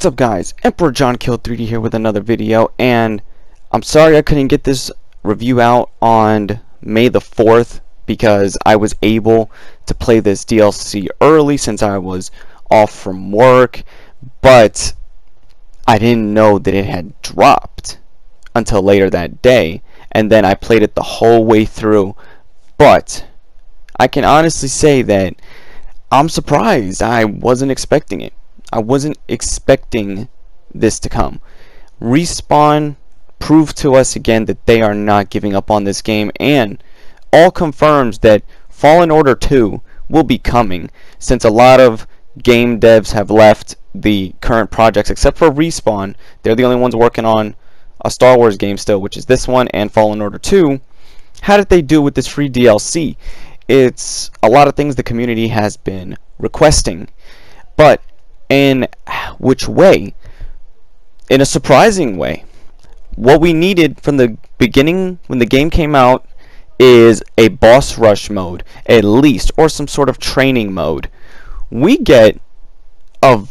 What's up, guys? Emperor John Kill 3D here with another video, and I'm sorry I couldn't get this review out on May the 4th because I was able to play this DLC early since I was off from work, but I didn't know that it had dropped until later that day, and then I played it the whole way through. But I can honestly say that I'm surprised. I wasn't expecting it. I wasn't expecting this to come. Respawn proved to us again that they are not giving up on this game, and all confirms that Fallen Order 2 will be coming, since a lot of game devs have left the current projects except for Respawn. They're the only ones working on a Star Wars game still, which is this one and Fallen Order 2. How did they do with this free DLC? It's a lot of things the community has been requesting, but in which way? In a surprising way. What we needed from the beginning when the game came out is a boss rush mode, at least, or some sort of training mode. We get a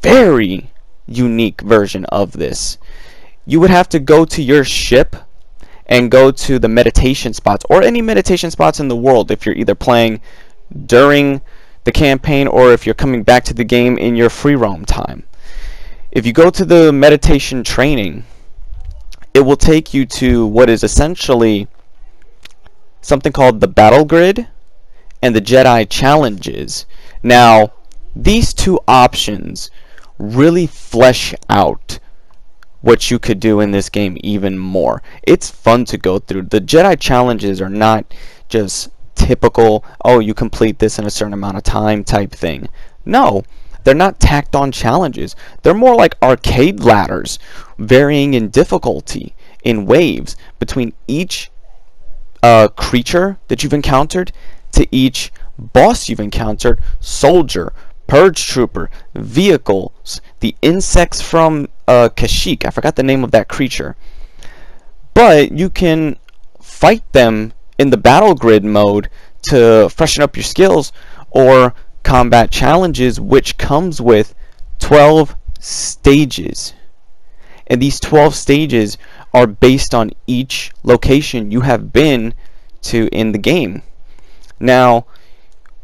very unique version of this. You would have to go to your ship and go to the meditation spots, or any meditation spots in the world, if you're either playing during the campaign or if you're coming back to the game in your free roam time. If you go to the meditation training, it will take you to what is essentially something called the battle grid and the Jedi Challenges. Now, these two options really flesh out what you could do in this game even more. It's fun to go through. The Jedi Challenges are not just typical, oh, you complete this in a certain amount of time type thing. No, they're not tacked on challenges. They're more like arcade ladders, varying in difficulty in waves between each creature that you've encountered to each boss you've encountered, soldier, purge trooper, vehicles, the insects from Kashyyyk. I forgot the name of that creature. But you can fight them in the battle grid mode to freshen up your skills, or combat challenges, which comes with 12 stages. And these 12 stages are based on each location you have been to in the game. Now,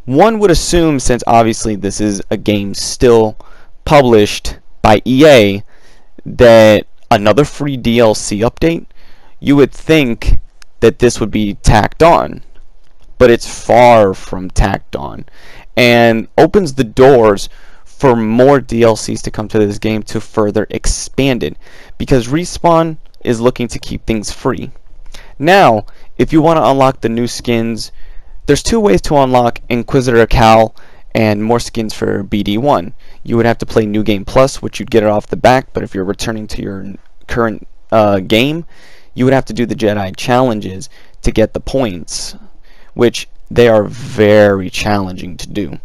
one would assume, since obviously this is a game still published by EA, that another free DLC update, you would think that this would be tacked on, but it's far from tacked on, and opens the doors for more DLCs to come to this game to further expand it, because Respawn is looking to keep things free. Now, if you want to unlock the new skins, there's two ways to unlock Inquisitor Cal and more skins for BD1. You would have to play New Game Plus, which you'd get it off the back, but if you're returning to your current game, you would have to do the Jedi Challenges to get the points, which they are very challenging to do.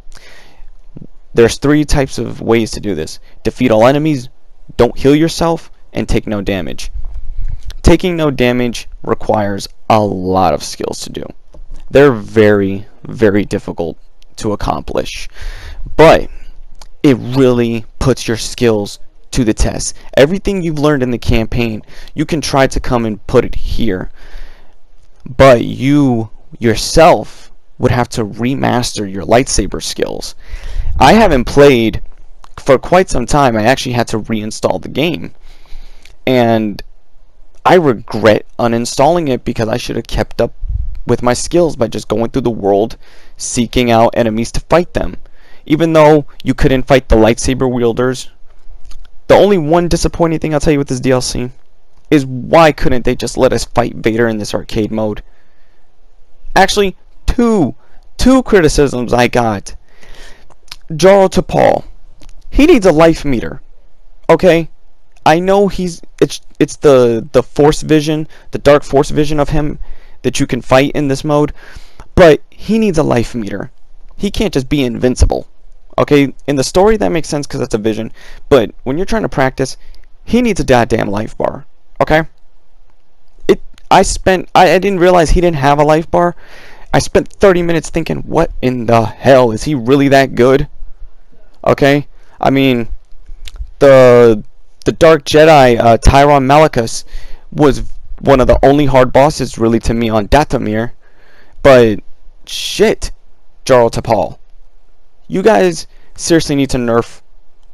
There's three types of ways to do this: defeat all enemies, don't heal yourself, and take no damage. Taking no damage requires a lot of skills to do. They're very, very difficult to accomplish, but it really puts your skills to the test. Everything you've learned in the campaign, you can try to come and put it here, but you yourself would have to remaster your lightsaber skills. I haven't played for quite some time. I actually had to reinstall the game, and I regret uninstalling it because I should have kept up with my skills by just going through the world seeking out enemies to fight them. Even though you couldn't fight the lightsaber wielders, the only one disappointing thing I'll tell you with this DLC is, why couldn't they just let us fight Vader in this arcade mode? Actually, two criticisms I got. Jaro Tapal, he needs a life meter. Okay, I know it's the force vision, the dark force vision of him that you can fight in this mode, but he needs a life meter. He can't just be invincible. Okay, in the story that makes sense because that's a vision, but when you're trying to practice, he needs a goddamn life bar. Okay, I didn't realize he didn't have a life bar. I spent 30 minutes thinking, what in the hell, is he really that good? Okay, I mean, the Dark Jedi Tyron Malachus was one of the only hard bosses really to me on Dathomir. But shit, Jaro Tapal, you guys seriously need to nerf,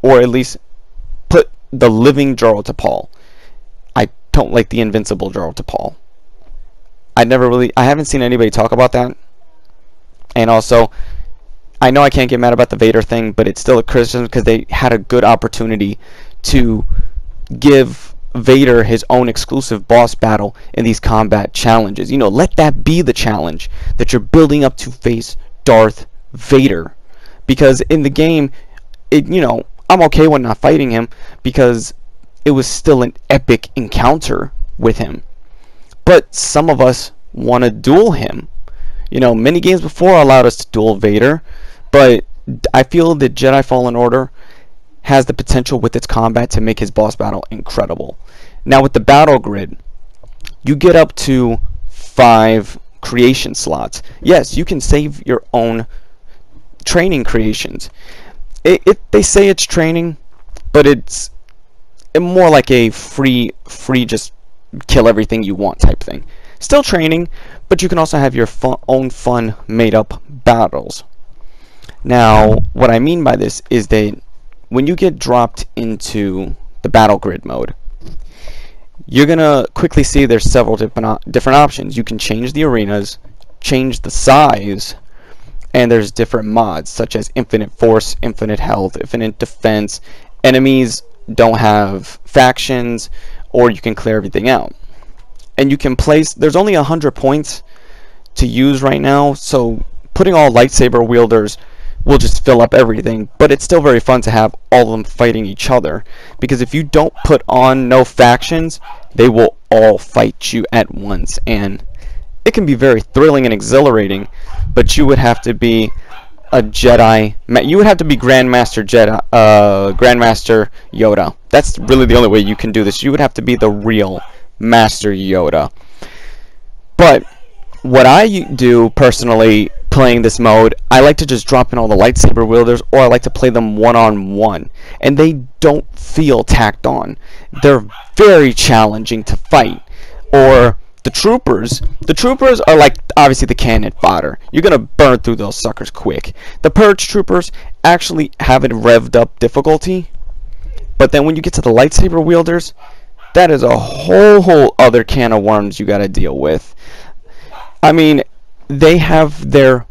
or at least put the living Jaro Tapal. I don't like the invincible Jaro Tapal. I haven't seen anybody talk about that. And also, I know I can't get mad about the Vader thing, but it's still a criticism because they had a good opportunity to give Vader his own exclusive boss battle in these combat challenges. You know, let that be the challenge that you're building up to face Darth Vader. Because in the game, you know, I'm okay when not fighting him because it was still an epic encounter with him. But some of us want to duel him. You know, many games before allowed us to duel Vader, but I feel that Jedi Fallen Order has the potential with its combat to make his boss battle incredible. Now with the battle grid, you get up to 5 creation slots. Yes, you can save your own training creations. They say it's training, but it's more like a free just kill everything you want type thing. Still training, but you can also have your own fun made up battles. Now, what I mean by this is that when you get dropped into the battle grid mode, you're gonna quickly see there's several different options. You can change the arenas, change the size, and there's different mods such as infinite force, infinite health, infinite defense. Enemies don't have factions, or you can clear everything out. And you can place, there's only 100 points to use right now, so putting all lightsaber wielders will just fill up everything, but it's still very fun to have all of them fighting each other, because if you don't put on no factions, they will all fight you at once, and it can be very thrilling and exhilarating. But you would have to be a Jedi, you would have to be Grandmaster Yoda. That's really the only way you can do this. You would have to be the real Master Yoda. But what I do personally playing this mode, I like to just drop in all the lightsaber wielders, or I like to play them one-on-one, and they don't feel tacked on. They're very challenging to fight. Or the troopers are like obviously the cannon fodder. You're gonna burn through those suckers quick. The purge troopers actually have a revved up difficulty, but then when you get to the lightsaber wielders, that is a whole other can of worms you gotta deal with. I mean, they have their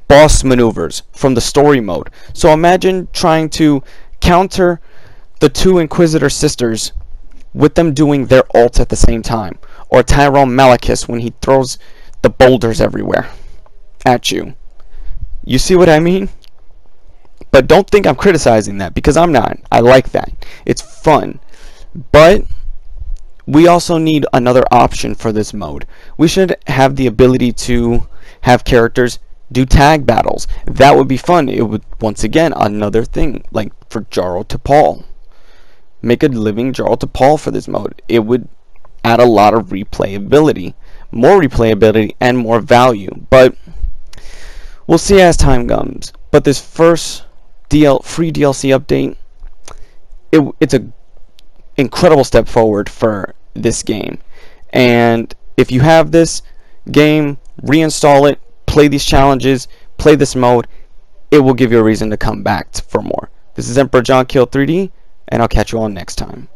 boss maneuvers from the story mode. So imagine trying to counter the 2 Inquisitor sisters with them doing their ult at the same time. Or Tyrone Malachus when he throws the boulders everywhere at you. You see what I mean? But don't think I'm criticizing that, because I'm not. I like that. It's fun. But we also need another option for this mode. We should have the ability to have characters do tag battles. That would be fun. It would, once again, another thing, like for Jaro Tapal. Make a living Jaro Tapal for this mode. It would add a lot of replayability. More replayability and more value. But we'll see as time comes. But this first free DLC update, it's a incredible step forward for this game. And if you have this game, reinstall it, play these challenges, play this mode, it will give you a reason to come back for more. This is Emperor John Kill 3D, and I'll catch you all next time.